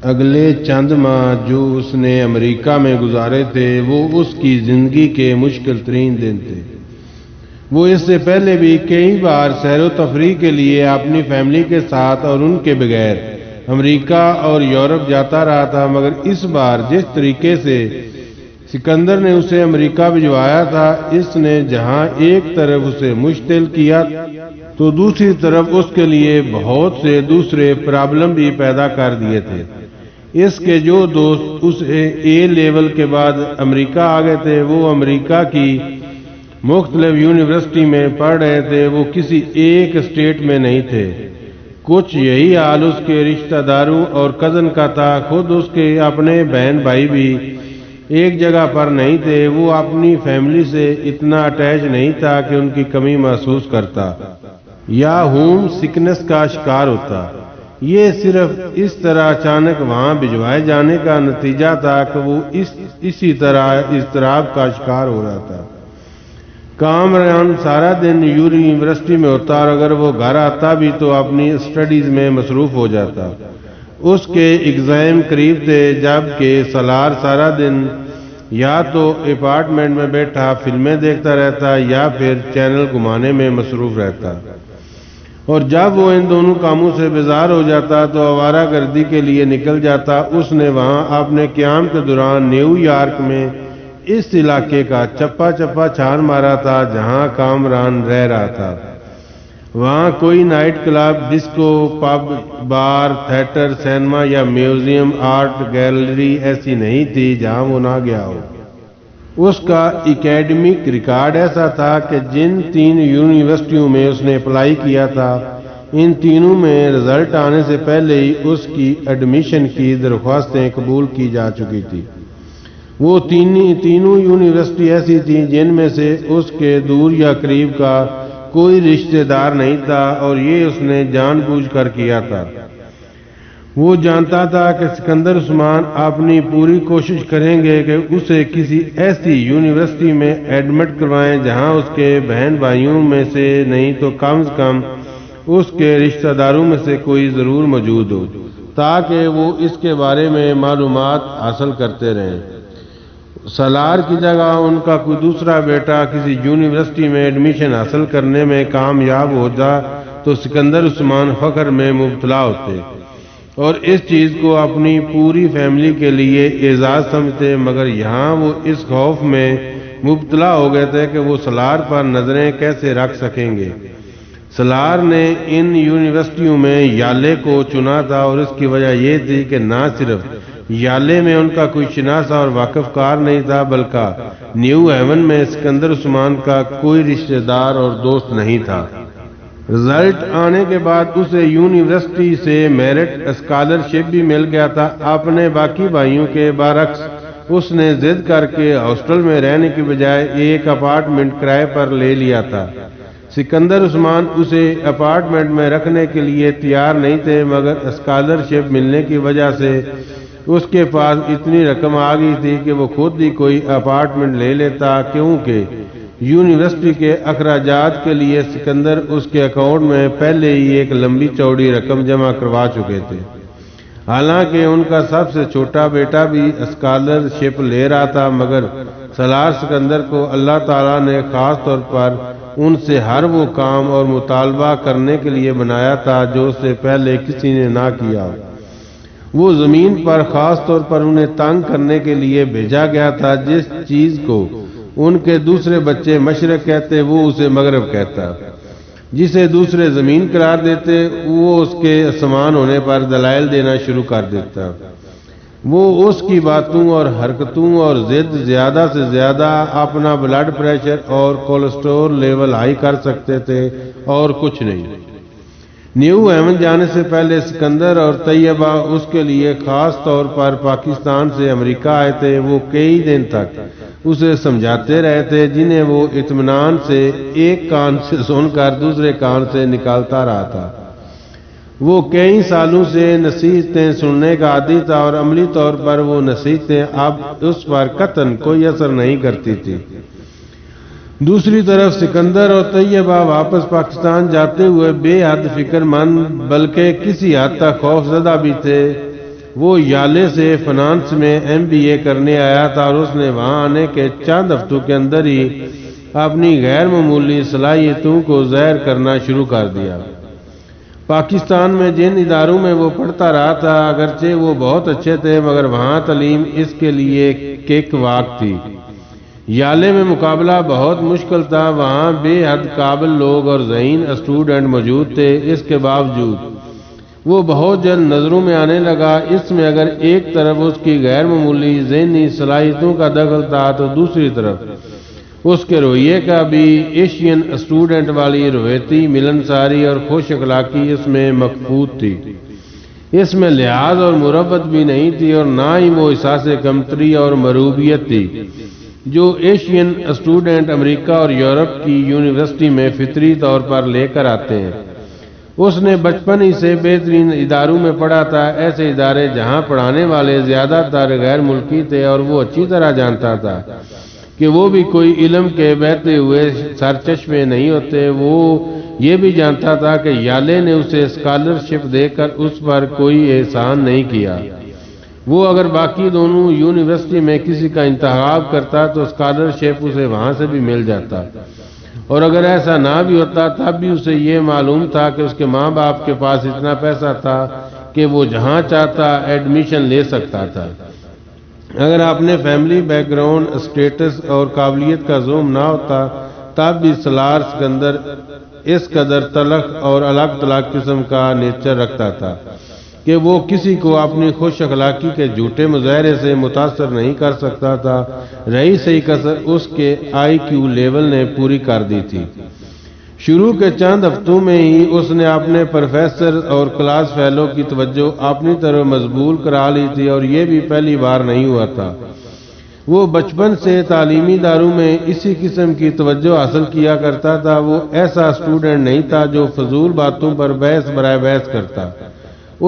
اگلے چند ماہ جو اس نے امریکہ میں گزارے تھے وہ اس کی زندگی کے مشکل ترین دن تھے۔ وہ اس سے پہلے بھی کئی بار سیر و تفریح کے لیے اپنی فیملی کے ساتھ اور ان کے بغیر امریکہ اور یورپ جاتا رہا تھا، مگر اس بار جس طریقے سے سکندر نے اسے امریکہ بھجوایا تھا، اس نے جہاں ایک طرف اسے مشتعل کیا تو دوسری طرف اس کے لیے بہت سے دوسرے پرابلم بھی پیدا کر دیے تھے۔ اس کے جو دوست اسے اے لیول کے بعد امریکہ آ گئے تھے، وہ امریکہ کی مختلف یونیورسٹی میں پڑھ رہے تھے، وہ کسی ایک اسٹیٹ میں نہیں تھے۔ کچھ یہی حال اس کے رشتہ داروں اور کزن کا تھا، خود اس کے اپنے بہن بھائی بھی ایک جگہ پر نہیں تھے۔ وہ اپنی فیملی سے اتنا اٹیچ نہیں تھا کہ ان کی کمی محسوس کرتا یا ہوم سکنس کا شکار ہوتا۔ یہ صرف اس طرح اچانک وہاں بھجوائے جانے کا نتیجہ تھا کہ وہ اسی طرح اضطراب کا شکار ہو رہا تھا۔ کامران سارا دن یونیورسٹی میں ہوتا اور اگر وہ گھر آتا بھی تو اپنی اسٹڈیز میں مصروف ہو جاتا۔ اس کے ایگزام قریب تھے جبکہ سالار سارا دن یا تو اپارٹمنٹ میں بیٹھا فلمیں دیکھتا رہتا یا پھر چینل گھمانے میں مصروف رہتا، اور جب وہ ان دونوں کاموں سے بیزار ہو جاتا تو آوارہ گردی کے لیے نکل جاتا۔ اس نے وہاں اپنے قیام کے دوران نیو یارک میں اس علاقے کا چپا چپا چھان مارا تھا جہاں کامران رہ رہا تھا۔ وہاں کوئی نائٹ کلب، ڈسکو، پب، بار، تھیٹر، سینما یا میوزیم، آرٹ گیلری ایسی نہیں تھی جہاں وہ نہ گیا ہو۔ اس کا اکیڈمک ریکارڈ ایسا تھا کہ جن 3 یونیورسٹیوں میں اس نے اپلائی کیا تھا، ان تینوں میں رزلٹ آنے سے پہلے ہی اس کی ایڈمیشن کی درخواستیں قبول کی جا چکی تھی۔ وہ تینوں یونیورسٹی ایسی تھیں جن میں سے اس کے دور یا قریب کا کوئی رشتہ دار نہیں تھا، اور یہ اس نے جان بوجھ کر کیا تھا۔ وہ جانتا تھا کہ سکندر عثمان اپنی پوری کوشش کریں گے کہ اسے کسی ایسی یونیورسٹی میں ایڈمٹ کروائیں جہاں اس کے بہن بھائیوں میں سے نہیں تو کم از کم اس کے رشتہ داروں میں سے کوئی ضرور موجود ہو، تاکہ وہ اس کے بارے میں معلومات حاصل کرتے رہیں۔ سالار کی جگہ ان کا کوئی دوسرا بیٹا کسی یونیورسٹی میں ایڈمیشن حاصل کرنے میں کامیاب ہوتا تو سکندر عثمان فخر میں مبتلا ہوتے اور اس چیز کو اپنی پوری فیملی کے لیے اعزاز سمجھتے، مگر یہاں وہ اس خوف میں مبتلا ہو گئے تھے کہ وہ سالار پر نظریں کیسے رکھ سکیں گے۔ سالار نے ان یونیورسٹیوں میں یالے کو چنا تھا، اور اس کی وجہ یہ تھی کہ نہ صرف یالے میں ان کا کوئی شناسا اور واقف کار نہیں تھا، بلکہ نیو ہیون میں سکندر عثمان کا کوئی رشتہ دار اور دوست نہیں تھا۔ رزلٹ آنے کے بعد اسے یونیورسٹی سے میرٹ اسکالرشپ بھی مل گیا تھا۔ اپنے باقی بھائیوں کے برعکس اس نے ضد کر کے ہاسٹل میں رہنے کی بجائے ایک اپارٹمنٹ کرائے پر لے لیا تھا۔ سکندر عثمان اسے اپارٹمنٹ میں رکھنے کے لیے تیار نہیں تھے، مگر اسکالرشپ ملنے کی وجہ سے اس کے پاس اتنی رقم آ گئی تھی کہ وہ خود ہی کوئی اپارٹمنٹ لے لیتا، کیونکہ یونیورسٹی کے اخراجات کے لیے سکندر اس کے اکاؤنٹ میں پہلے ہی ایک لمبی چوڑی رقم جمع کروا چکے تھے۔ حالانکہ ان کا سب سے چھوٹا بیٹا بھی اسکالرشپ لے رہا تھا، مگر سالار سکندر کو اللہ تعالیٰ نے خاص طور پر ان سے ہر وہ کام اور مطالبہ کرنے کے لیے بنایا تھا جو اس سے پہلے کسی نے نہ کیا۔ وہ زمین پر خاص طور پر انہیں تنگ کرنے کے لیے بھیجا گیا تھا۔ جس چیز کو ان کے دوسرے بچے مشرق کہتے وہ اسے مغرب کہتا، جسے دوسرے زمین قرار دیتے وہ اس کے سمان ہونے پر دلائل دینا شروع کر دیتا۔ وہ اس کی باتوں اور حرکتوں اور ضد زیادہ سے زیادہ اپنا بلڈ پریشر اور کولیسٹرول لیول ہائی کر سکتے تھے اور کچھ نہیں۔ نیو ہیون جانے سے پہلے سکندر اور طیبہ اس کے لیے خاص طور پر پاکستان سے امریکہ آئے تھے۔ وہ کئی دن تک اسے سمجھاتے رہے تھے، جنہیں وہ اطمینان سے ایک کان سے سن کر دوسرے کان سے نکالتا رہا تھا۔ وہ کئی سالوں سے نصیحتیں سننے کا عادی تھا، اور عملی طور پر وہ نصیحتیں اب اس پر قطعاً کوئی اثر نہیں کرتی تھی۔ دوسری طرف سکندر اور طیبہ واپس پاکستان جاتے ہوئے بے حد فکر مند بلکہ کسی حد تک خوف زدہ بھی تھے۔ وہ یالے سے فنانس میں MBA کرنے آیا تھا اور اس نے وہاں آنے کے چند ہفتوں کے اندر ہی اپنی غیر معمولی صلاحیتوں کو ظاہر کرنا شروع کر دیا۔ پاکستان میں جن اداروں میں وہ پڑھتا رہا تھا اگرچہ وہ بہت اچھے تھے مگر وہاں تعلیم اس کے لیے کیک واک تھی۔ یالے میں مقابلہ بہت مشکل تھا، وہاں بے حد قابل لوگ اور ذہین اسٹوڈنٹ موجود تھے، اس کے باوجود وہ بہت جلد نظروں میں آنے لگا۔ اس میں اگر ایک طرف اس کی غیر معمولی ذہنی صلاحیتوں کا دخل تھا تو دوسری طرف اس کے رویے کا بھی۔ ایشین اسٹوڈنٹ والی رویتی ملنساری اور خوش اخلاقی اس میں مخفوط تھی، اس میں لحاظ اور مربت بھی نہیں تھی اور نہ ہی وہ احساس کمتری اور مروبیت تھی جو ایشین اسٹوڈنٹ امریکہ اور یورپ کی یونیورسٹی میں فطری طور پر لے کر آتے ہیں۔ اس نے بچپن ہی سے بہترین اداروں میں پڑھا تھا، ایسے ادارے جہاں پڑھانے والے زیادہ تر غیر ملکی تھے، اور وہ اچھی طرح جانتا تھا کہ وہ بھی کوئی علم کے بہتے ہوئے سرچشمے نہیں ہوتے۔ وہ یہ بھی جانتا تھا کہ یالے نے اسے اسکالرشپ دے کر اس پر کوئی احسان نہیں کیا۔ وہ اگر باقی دونوں یونیورسٹی میں کسی کا انتخاب کرتا تو اسکالرشپ اسے وہاں سے بھی مل جاتا، اور اگر ایسا نہ بھی ہوتا تب بھی اسے یہ معلوم تھا کہ اس کے ماں باپ کے پاس اتنا پیسہ تھا کہ وہ جہاں چاہتا ایڈمیشن لے سکتا تھا۔ اگر اپنے فیملی بیک گراؤنڈ، اسٹیٹس اور قابلیت کا زوم نہ ہوتا تب بھی سالار سکندر اس قدر تلخ اور الگ تلخ قسم کا نیچر رکھتا تھا کہ وہ کسی کو اپنی خوش اخلاقی کے جھوٹے مظاہرے سے متاثر نہیں کر سکتا تھا۔ رہی صحیح کسر اس کے IQ لیول نے پوری کر دی تھی۔ شروع کے چند ہفتوں میں ہی اس نے اپنے پروفیسر اور کلاس فیلو کی توجہ اپنی طرف مقبول کرا لی تھی، اور یہ بھی پہلی بار نہیں ہوا تھا۔ وہ بچپن سے تعلیمی اداروں میں اسی قسم کی توجہ حاصل کیا کرتا تھا۔ وہ ایسا اسٹوڈنٹ نہیں تھا جو فضول باتوں پر بحث برائے بحث کرتا۔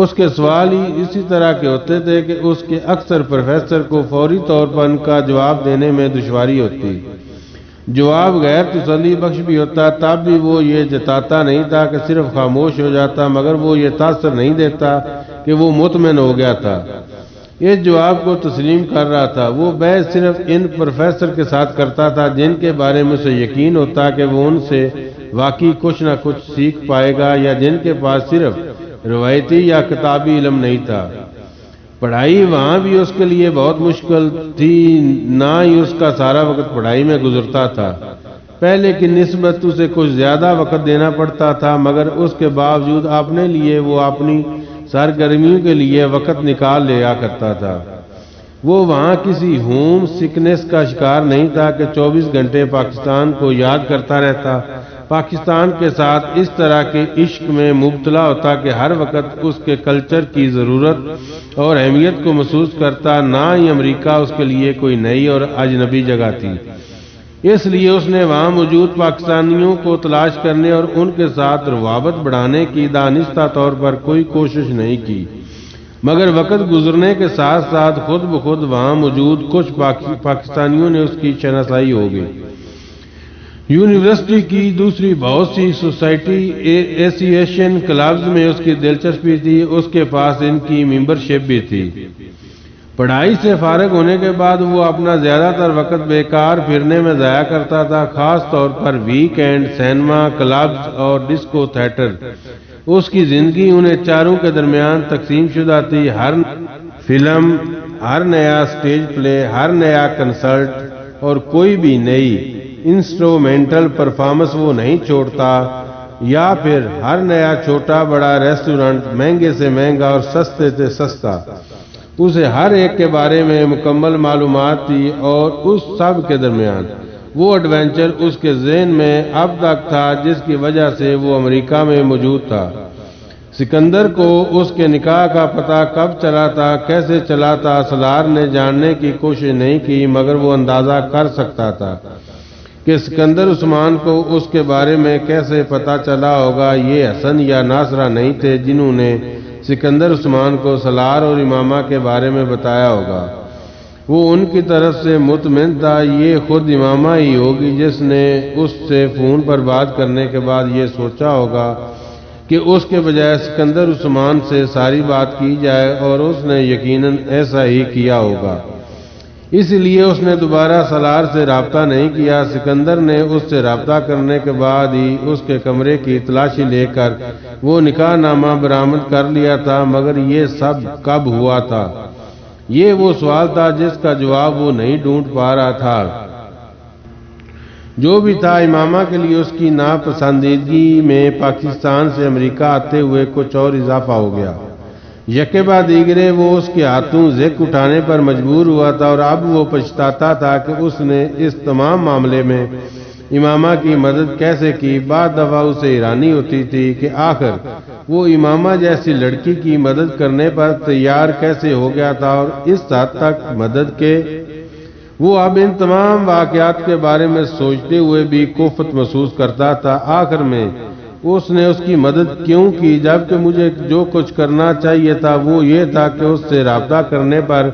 اس کے سوال ہی اسی طرح کے ہوتے تھے کہ اس کے اکثر پروفیسر کو فوری طور پر ان کا جواب دینے میں دشواری ہوتی۔ جواب غیر تسلی بخش بھی ہوتا تب بھی وہ یہ جتاتا نہیں تھا کہ صرف خاموش ہو جاتا، مگر وہ یہ تاثر نہیں دیتا کہ وہ مطمئن ہو گیا تھا، اس جواب کو تسلیم کر رہا تھا۔ وہ بحث صرف ان پروفیسر کے ساتھ کرتا تھا جن کے بارے میں اسے یقین ہوتا کہ وہ ان سے واقعی کچھ نہ کچھ سیکھ پائے گا، یا جن کے پاس صرف روایتی یا کتابی علم نہیں تھا۔ پڑھائی وہاں بھی اس کے لیے بہت مشکل تھی، نہ ہی اس کا سارا وقت پڑھائی میں گزرتا تھا۔ پہلے کی نسبت اسے کچھ زیادہ وقت دینا پڑتا تھا، مگر اس کے باوجود اپنے لیے وہ اپنی سرگرمیوں کے لیے وقت نکال لیا کرتا تھا۔ وہ وہاں کسی ہوم سکنس کا شکار نہیں تھا کہ 24 گھنٹے پاکستان کو یاد کرتا رہتا، پاکستان کے ساتھ اس طرح کے عشق میں مبتلا ہوتا کہ ہر وقت اس کے کلچر کی ضرورت اور اہمیت کو محسوس کرتا۔ نہ ہی امریکہ اس کے لیے کوئی نئی اور اجنبی جگہ تھی، اس لیے اس نے وہاں موجود پاکستانیوں کو تلاش کرنے اور ان کے ساتھ روابط بڑھانے کی دانستہ طور پر کوئی کوشش نہیں کی، مگر وقت گزرنے کے ساتھ ساتھ خود بخود وہاں موجود کچھ پاکستانیوں نے اس کی شناسائی ہو گئی۔ یونیورسٹی کی دوسری بہت سی سوسائٹی ایسوسیشن کلبز میں اس کی دلچسپی تھی، اس کے پاس ان کی ممبرشپ بھی تھی۔ پڑھائی سے فارغ ہونے کے بعد وہ اپنا زیادہ تر وقت بیکار پھرنے میں ضائع کرتا تھا، خاص طور پر ویک اینڈ، سینما، کلبز اور ڈسکو تھیٹر۔ اس کی زندگی انہیں چاروں کے درمیان تقسیم شدہ تھی۔ ہر فلم، ہر نیا سٹیج پلے، ہر نیا کنسرٹ اور کوئی بھی نئی انسٹرومنٹل پرفارمنس وہ نہیں چھوڑتا، یا پھر ہر نیا چھوٹا بڑا ریسٹورنٹ، مہنگے سے مہنگا اور سستے سے سستا، اسے ہر ایک کے بارے میں مکمل معلومات تھی، اور اس سب کے درمیان وہ ایڈونچر اس کے ذہن میں اب تک تھا جس کی وجہ سے وہ امریکہ میں موجود تھا۔ سکندر کو اس کے نکاح کا پتہ کب چلا تھا، کیسے چلا تھا، سالار نے جاننے کی کوشش نہیں کی، مگر وہ اندازہ کر سکتا تھا کہ سکندر عثمان کو اس کے بارے میں کیسے پتہ چلا ہوگا۔ یہ حسن یا ناصرہ نہیں تھے جنہوں نے سکندر عثمان کو سالار اور امامہ کے بارے میں بتایا ہوگا، وہ ان کی طرف سے مطمئن تھا۔ یہ خود امامہ ہی ہوگی جس نے اس سے فون پر بات کرنے کے بعد یہ سوچا ہوگا کہ کہ اس کے بجائے سکندر عثمان سے ساری بات کی جائے، اور اس نے یقیناً ایسا ہی کیا ہوگا۔ اس لیے اس نے دوبارہ سالار سے رابطہ نہیں کیا۔ سکندر نے اس سے رابطہ کرنے کے بعد ہی اس کے کمرے کی تلاشی لے کر وہ نکاح نامہ برآمد کر لیا تھا، مگر یہ سب کب ہوا تھا؟ یہ وہ سوال تھا جس کا جواب وہ نہیں ڈھونڈ پا رہا تھا۔ جو بھی تھا، امامہ کے لیے اس کی ناپسندیدگی میں پاکستان سے امریکہ آتے ہوئے کچھ اور اضافہ ہو گیا۔ یکے بعد دیگرے وہ اس کے ہاتھوں زک اٹھانے پر مجبور ہوا تھا، اور اب وہ پچھتاتا تھا کہ اس نے اس تمام معاملے میں امامہ کی مدد کیسے کی۔ بعض دفعہ اسے حیرانی ہوتی تھی کہ آخر وہ امامہ جیسی لڑکی کی مدد کرنے پر تیار کیسے ہو گیا تھا، اور اس حد تک مدد کے وہ اب ان تمام واقعات کے بارے میں سوچتے ہوئے بھی کوفت محسوس کرتا تھا۔ آخر میں اس نے اس کی مدد کیوں کی، جبکہ مجھے جو کچھ کرنا چاہیے تھا وہ یہ تھا کہ اس سے رابطہ کرنے پر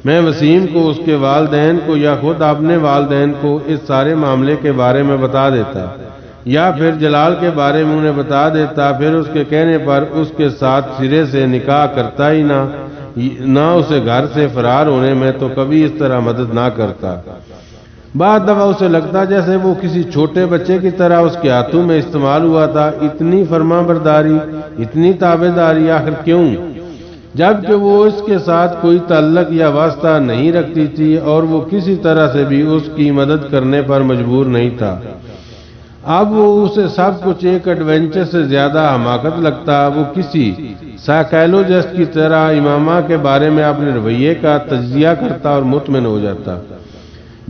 میں وسیم کو، اس کے والدین کو، یا خود اپنے والدین کو اس سارے معاملے کے بارے میں بتا دیتا، یا پھر جلال کے بارے میں انہیں بتا دیتا۔ پھر اس کے کہنے پر اس کے ساتھ سرے سے نکاح کرتا ہی نہ اسے گھر سے فرار ہونے میں تو کبھی اس طرح مدد نہ کرتا۔ بعض دفعہ اسے لگتا جیسے وہ کسی چھوٹے بچے کی طرح اس کے ہاتھوں میں استعمال ہوا تھا۔ اتنی فرما برداری، اتنی تابع داری آخر کیوں؟ جبکہ وہ اس کے ساتھ کوئی تعلق یا واسطہ نہیں رکھتی تھی، اور وہ کسی طرح سے بھی اس کی مدد کرنے پر مجبور نہیں تھا۔ اب وہ اسے سب کچھ ایک ایڈونچر سے زیادہ حماقت لگتا۔ وہ کسی سائیکالوجسٹ کی طرح امامہ کے بارے میں اپنے رویے کا تجزیہ کرتا اور مطمئن ہو جاتا۔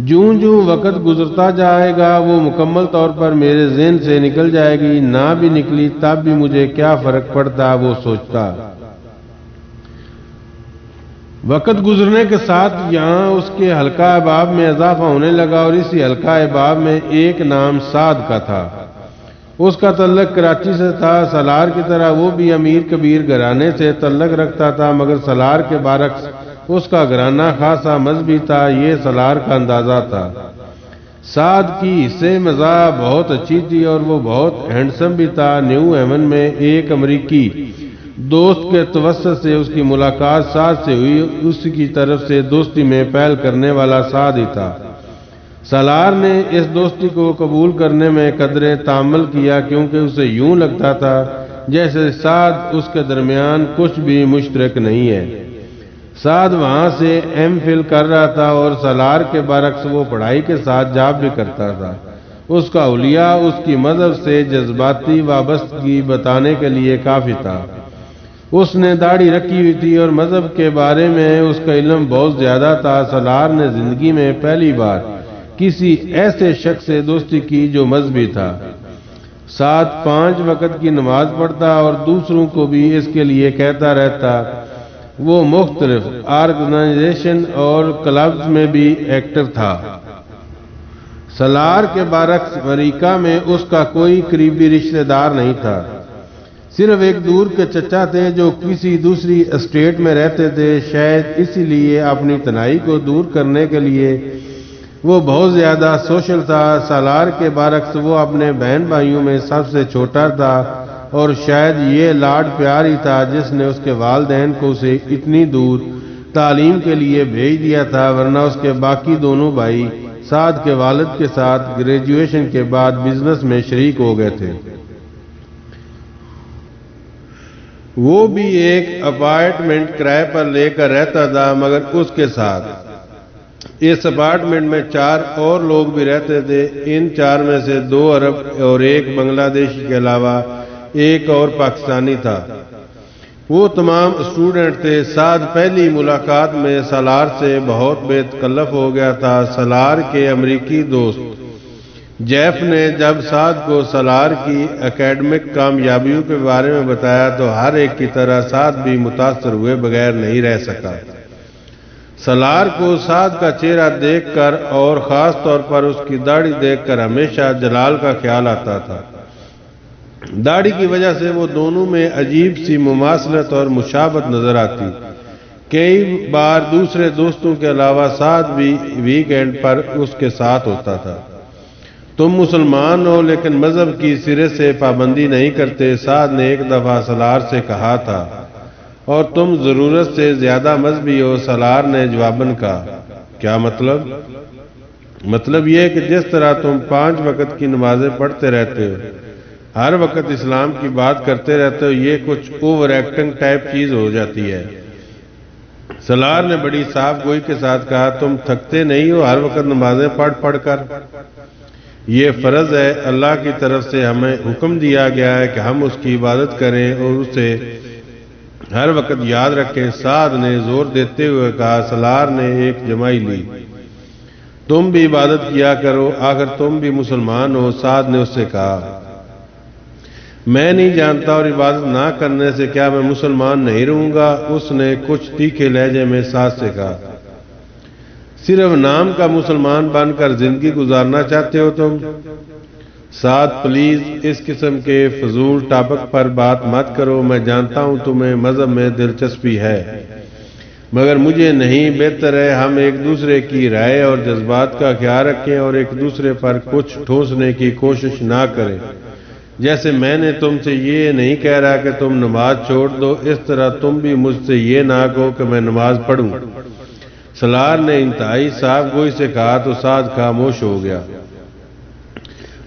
جوں جوں وقت گزرتا جائے گا وہ مکمل طور پر میرے ذہن سے نکل جائے گی، نہ بھی نکلی تب بھی مجھے کیا فرق پڑتا، وہ سوچتا۔ وقت گزرنے کے ساتھ یہاں اس کے حلقہ احباب میں اضافہ ہونے لگا، اور اسی حلقہ احباب میں ایک نام سعد کا تھا۔ اس کا تعلق کراچی سے تھا۔ سالار کی طرح وہ بھی امیر کبیر گھرانے سے تعلق رکھتا تھا، مگر سالار کے برعکس اس کا گھرانہ خاصا مذہبی تھا۔ یہ سالار کا اندازہ تھا۔ سعد کی حصے مزاح بہت اچھی تھی، اور وہ بہت ہینڈسم بھی تھا۔ نیو ہیون میں ایک امریکی دوست کے توسط سے اس کی ملاقات سعد سے ہوئی۔ اس کی طرف سے دوستی میں پہل کرنے والا سعد ہی تھا۔ سالار نے اس دوستی کو قبول کرنے میں قدرے تعامل کیا، کیونکہ اسے یوں لگتا تھا جیسے سعد اس کے درمیان کچھ بھی مشترک نہیں ہے۔ سعد وہاں سے ایم فل کر رہا تھا، اور سالار کے برعکس وہ پڑھائی کے ساتھ جاب بھی کرتا تھا۔ اس کا حلیہ اس کی مذہب سے جذباتی وابستگی بتانے کے لیے کافی تھا۔ اس نے داڑھی رکھی ہوئی تھی، اور مذہب کے بارے میں اس کا علم بہت زیادہ تھا۔ سالار نے زندگی میں پہلی بار کسی ایسے شخص سے دوستی کی جو مذہبی تھا۔ سعد 5 وقت کی نماز پڑھتا اور دوسروں کو بھی اس کے لیے کہتا رہتا۔ وہ مختلف آرگنائزیشن اور کلبز میں بھی ایکٹر تھا۔ سالار کے برعکس امریکہ میں اس کا کوئی قریبی رشتہ دار نہیں تھا، صرف ایک دور کے چچا تھے جو کسی دوسری اسٹیٹ میں رہتے تھے۔ شاید اسی لیے اپنی تنہائی کو دور کرنے کے لیے وہ بہت زیادہ سوشل تھا۔ سالار کے برعکس وہ اپنے بہن بھائیوں میں سب سے چھوٹا تھا، اور شاید یہ لاڈ پیار ہی تھا جس نے اس کے والدین کو اسے اتنی دور تعلیم کے لیے بھیج دیا تھا، ورنہ اس کے باقی دونوں بھائی سعد کے والد کے ساتھ گریجویشن کے بعد بزنس میں شریک ہو گئے تھے۔ وہ بھی ایک اپارٹمنٹ کرائے پر لے کر رہتا تھا، مگر اس کے ساتھ اس اپارٹمنٹ میں 4 اور لوگ بھی رہتے تھے۔ ان 4 میں سے 2 عرب اور 1 بنگلہ دیشی کے علاوہ ایک اور پاکستانی تھا۔ وہ تمام اسٹوڈنٹ تھے۔ سعد پہلی ملاقات میں سالار سے بہت بے تکلف ہو گیا تھا۔ سالار کے امریکی دوست جیف نے جب سعد کو سالار کی اکیڈمک کامیابیوں کے بارے میں بتایا تو ہر ایک کی طرح سعد بھی متاثر ہوئے بغیر نہیں رہ سکا۔ سالار کو سعد کا چہرہ دیکھ کر اور خاص طور پر اس کی داڑھی دیکھ کر ہمیشہ جلال کا خیال آتا تھا۔ داڑھی کی وجہ سے وہ دونوں میں عجیب سی مماثلت اور مشابہت نظر آتی۔ کئی بار دوسرے دوستوں کے علاوہ سعد بھی ویک اینڈ پر اس کے ساتھ ہوتا تھا۔ تم مسلمان ہو لیکن مذہب کی سرے سے پابندی نہیں کرتے، سعد نے ایک دفعہ سلار سے کہا تھا، اور تم ضرورت سے زیادہ مذہبی ہو، سلار نے جواباً کہا، کیا مطلب؟ مطلب یہ کہ جس طرح تم 5 وقت کی نمازیں پڑھتے رہتے ہو، ہر وقت اسلام کی بات کرتے رہتے ہو، یہ کچھ اوور ایکٹنگ ٹائپ چیز ہو جاتی ہے۔ سلار نے بڑی صاف گوئی کے ساتھ کہا، تم تھکتے نہیں ہو ہر وقت نمازیں پڑھ کر؟ یہ فرض ہے، اللہ کی طرف سے ہمیں حکم دیا گیا ہے کہ ہم اس کی عبادت کریں اور اسے ہر وقت یاد رکھیں۔ سعد نے زور دیتے ہوئے کہا۔ سلار نے ایک جمائی لی، تم بھی عبادت کیا کرو، آخر تم بھی مسلمان ہو۔ سعد نے اس سے کہا، میں نہیں جانتا، اور عبادت نہ کرنے سے کیا میں مسلمان نہیں رہوں گا؟ اس نے کچھ تیکھے لہجے میں سعد سے کہا، صرف نام کا مسلمان بن کر زندگی گزارنا چاہتے ہو تم؟ سعد پلیز اس قسم کے فضول ٹاپک پر بات مت کرو، میں جانتا ہوں تمہیں مذہب میں دلچسپی ہے، مگر مجھے نہیں، بہتر ہے ہم ایک دوسرے کی رائے اور جذبات کا خیال رکھیں اور ایک دوسرے پر کچھ ٹھوسنے کی کوشش نہ کریں۔ جیسے میں نے تم سے یہ نہیں کہہ رہا کہ تم نماز چھوڑ دو، اس طرح تم بھی مجھ سے یہ نہ کہو کہ میں نماز پڑھوں۔ سلار نے انتہائی صاف گوئی سے کہا تو سعد خاموش ہو گیا۔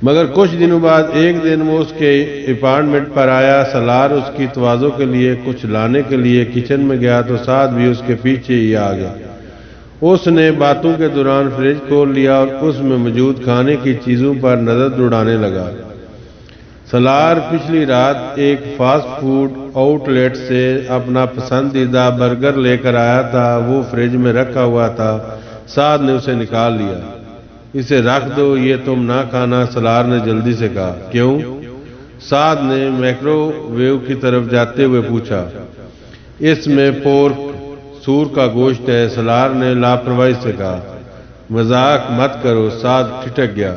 مگر کچھ دنوں بعد ایک دن وہ اس کے اپارٹمنٹ پر آیا۔ سلار اس کی تواضع کے لیے کچھ لانے کے لیے کچن میں گیا تو سعد بھی اس کے پیچھے ہی آ گیا۔ اس نے باتوں کے دوران فریج کھول لیا اور اس میں موجود کھانے کی چیزوں پر نظر دوڑانے لگا۔ سلار پچھلی رات ایک فاسٹ فوڈ آؤٹ لیٹ سے اپنا پسندیدہ برگر لے کر آیا تھا، وہ فریج میں رکھا ہوا تھا۔ سعد نے اسے نکال لیا۔ اسے رکھ دو، یہ تم نہ کھانا، سلار نے جلدی سے کہا۔ کیوں؟ سعد نے مائکرو ویو کی طرف جاتے ہوئے پوچھا۔ اس میں پورک، سور کا گوشت ہے، سلار نے لاپرواہی سے کہا۔ مذاق مت کرو، سعد ٹھٹک گیا۔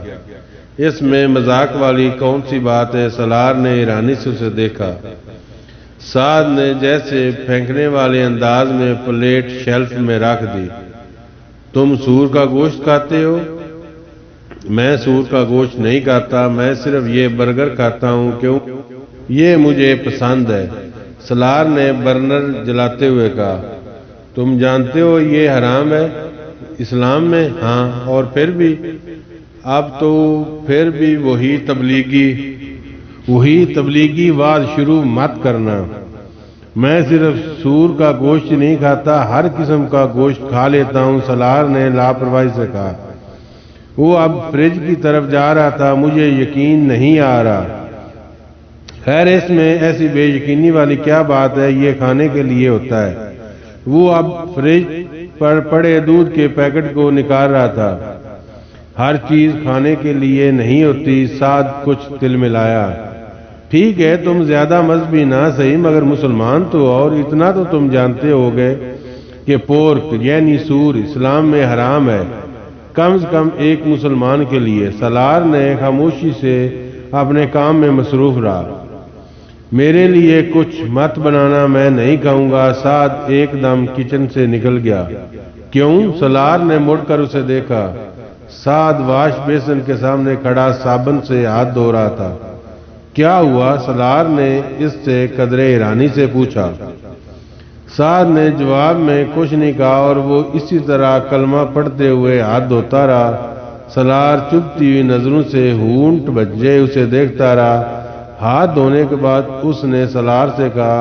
اس میں مذاق والی کون سی بات ہے؟ سلار نے حیرانی سے اسے دیکھا۔ سعد نے جیسے پھینکنے والے انداز میں پلیٹ شیلف میں رکھ دی۔ تم سور کا گوشت کھاتے ہو؟ میں سور کا گوشت نہیں کھاتا، میں صرف یہ برگر کھاتا ہوں، کیوں؟ یہ مجھے پسند ہے، سلار نے برنر جلاتے ہوئے کہا۔ تم جانتے ہو یہ حرام ہے اسلام میں؟ ہاں، اور پھر بھی؟ اب تو پھر بھی وہی تبلیغی وعظ شروع مت کرنا۔ میں صرف سور کا گوشت نہیں کھاتا، ہر قسم کا گوشت کھا لیتا ہوں، سلار نے لاپرواہی سے کہا۔ وہ اب فریج کی طرف جا رہا تھا۔ مجھے یقین نہیں آ رہا۔ خیر، اس میں ایسی بے یقینی والی کیا بات ہے، یہ کھانے کے لیے ہوتا ہے۔ وہ اب فریج پر پڑے دودھ کے پیکٹ کو نکال رہا تھا۔ ہر چیز کھانے کے لیے نہیں ہوتی، سعد کچھ تل ملایا۔ ٹھیک ہے، تم زیادہ مذہبی نہ صحیح، مگر مسلمان تو، اور اتنا تو تم جانتے ہو گے کہ پورک یعنی سور اسلام میں حرام ہے، کم از کم ایک مسلمان کے لیے۔ سلار نے خاموشی سے اپنے کام میں مصروف رہا۔ میرے لیے کچھ مت بنانا، میں نہیں کہوں گا۔ سعد ایک دم کچن سے نکل گیا۔ کیوں؟ سلار نے مڑ کر اسے دیکھا۔ سعد واش بیسن کے سامنے کھڑا صابن سے ہاتھ دھو رہا تھا۔ کیا ہوا؟ سلار نے اس سے قدرے حیرانی سے پوچھا۔ سعد نے جواب میں کچھ نہیں کہا اور وہ اسی طرح کلمہ پڑھتے ہوئے ہاتھ دھوتا رہا۔ سلار چبھتی ہوئی نظروں سے ہونٹ بھجے اسے دیکھتا رہا۔ ہاتھ دھونے کے بعد اس نے سلار سے کہا،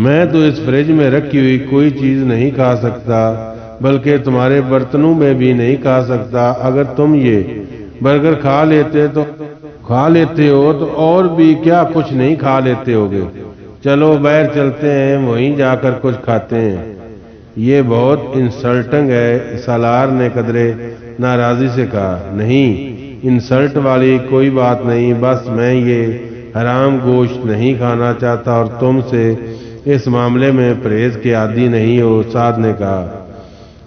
میں تو اس فریج میں رکھی ہوئی کوئی چیز نہیں کھا سکتا، بلکہ تمہارے برتنوں میں بھی نہیں کھا سکتا۔ اگر تم یہ برگر کھا لیتے ہو تو اور بھی کیا کچھ نہیں کھا لیتے ہوگے۔ چلو باہر چلتے ہیں، وہیں جا کر کچھ کھاتے ہیں۔ یہ بہت انسلٹنگ ہے، سالار نے قدرے ناراضی سے کہا۔ نہیں، انسلٹ والی کوئی بات نہیں، بس میں یہ حرام گوشت نہیں کھانا چاہتا اور تم سے اس معاملے میں پرہیز کے عادی نہیں ہو، سعد نے کہا۔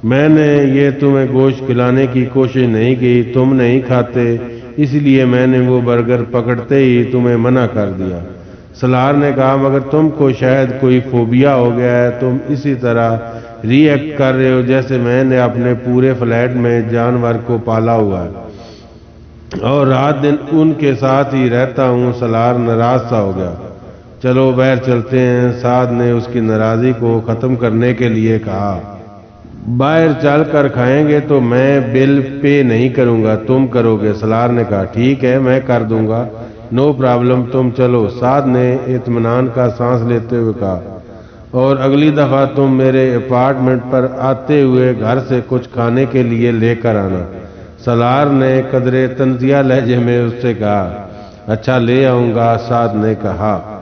میں نے یہ تمہیں گوشت کھلانے کی کوشش نہیں کی، تم نہیں کھاتے، اس لیے میں نے وہ برگر پکڑتے ہی تمہیں منع کر دیا۔ سلار نے کہا، مگر تم کو شاید کوئی فوبیا ہو گیا ہے، تم اسی طرح ری ایکٹ کر رہے ہو جیسے میں نے اپنے پورے فلیٹ میں جانور کو پالا ہوا ہے۔ اور رات دن ان کے ساتھ ہی رہتا ہوں۔ سالار ناراض سا ہو گیا۔ چلو باہر چلتے ہیں، سعد نے اس کی ناراضی کو ختم کرنے کے لیے کہا۔ باہر چل کر کھائیں گے تو میں بل پے نہیں کروں گا، تم کرو گے۔ سالار نے کہا ٹھیک ہے میں کر دوں گا، نو پرابلم، تم چلو۔ سعد نے اطمینان کا سانس لیتے ہوئے کہا اور اگلی دفعہ تم میرے اپارٹمنٹ پر آتے ہوئے گھر سے کچھ کھانے کے لیے لے کر آنا۔ سالار نے قدرے طنزیہ لہجے میں اس سے کہا اچھا لے آؤں گا۔ سعد نے کہا